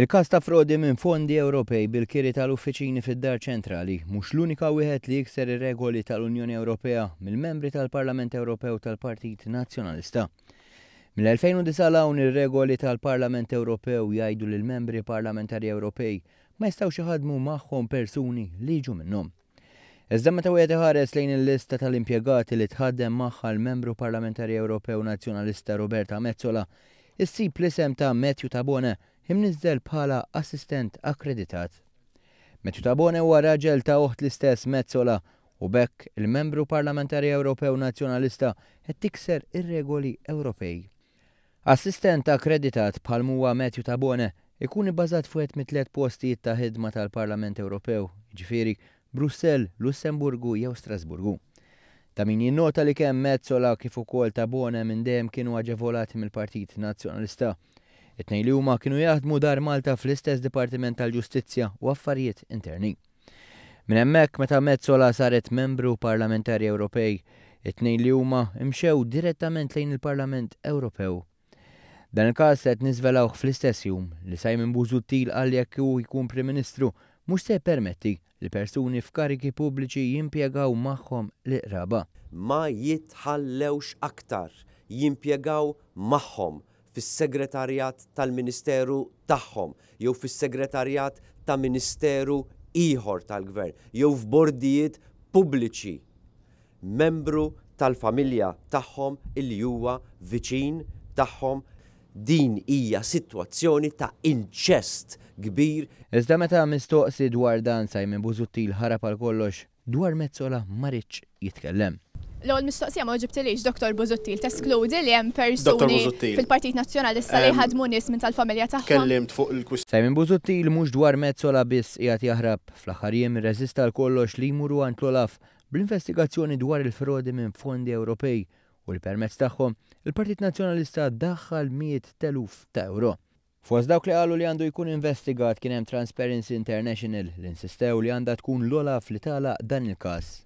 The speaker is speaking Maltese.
Il-każ ta' frodi minn fondi Ewropej bil-kiri tal-uffiċini fid-Dar Ċentrali mhux l-unika wieħed li jikser ir-regoli tal-Unjoni Ewropea mill-membri tal-Parlament Ewropew tal-Partit Nazzjonalista. Mill-2009 hawn ir-regoli tal-Parlament Ewropew jgħidu lill membri parlamentari Ewropej ma jistgħux iħaddmu magħhom persuni li jiġu minnhom. Iżda meta wieħed iħares lejn il-lista tal-impjegati li tħaddem magħha l-membru parlamentari Ewropew Nazzjonalista Roberta Metsola, issib l-isem ta' Matthew Tabone imniżżel bħala assistent akkreditat. Matthew Tabone huwa raġel ta' oħt l-istess Metsola u bekk il-membru parlamentari Ewropew Nazzjonalista qed tikser ir-regoli Ewropej. Assistent akkreditat bħal huwa Matthew Tabone ikun ibbażat fuq mit-tliet postijiet ta' ħidma tal-Parlament Ewropew, jiġifieri Brussell, Lussemburgu jew Strasburgu. Ta' min jinnota li kemm Metsola kif ukoll Tabone minn dejjem kienu aġevolati mill-Partit Nazzjonalista. It-tnejn li huma kienu jaħdmu dar Malta fl-istess Dipartiment tal-Ġustizzja u Affarijiet Interni. Minn hemmhekk meta Metsola saret membru parlamentari Ewropej, it-tnejn li huma imxew direttament lejn il-Parlament Ewropew. Dan il-każ qed niżvelawh fl-istess jum li Simon Busuttil qal jekk hu jkun Prim Ministru mhux se jippermetti li persuni f'karigi pubbliċi jimpjegaw magħhom l-iqraba. Ma jitħallewx aktar jimpjegaw magħhom fis-segretarjat tal-Ministeru tagħhom jew fis-segretarjat ta' Ministeru ieħor tal-Gvern jew f'bordijiet pubbliċi membru tal-familja tagħhom illi huwa viċin tagħhom. Din hija sitwazzjoni ta' inċest kbir. Iżda meta mistoqsi dwar dan Simon Busuttil ħarab għal kollox dwar Metsola ma ridx jitkellem. L-ewwel mistoqsija ma ġibtilix Dr. Busuttil teskludi li hemm persuni fil-Partit Nazzjonalista li ħadmu nies minn tal-familja tagħhom. Kellimt fuq il-kwistjoni. Simon Busuttil mhux dwar Metsola biss qiegħed jaħrab fl-aħħar jiem irreżista l kollox li jmuru għand l-Olaf bl-investigazzjoni dwar il-frodi minn fondi Ewropej u l-permezz tagħhom il-Partit Nazzjonalista daħħal 100,000 ta' euro. Fost dawk li qalu li għandu jkun investigat kien hemm Transparency International li insistew li għandha tkun l-Olaf li tagħlaq dan il-każ.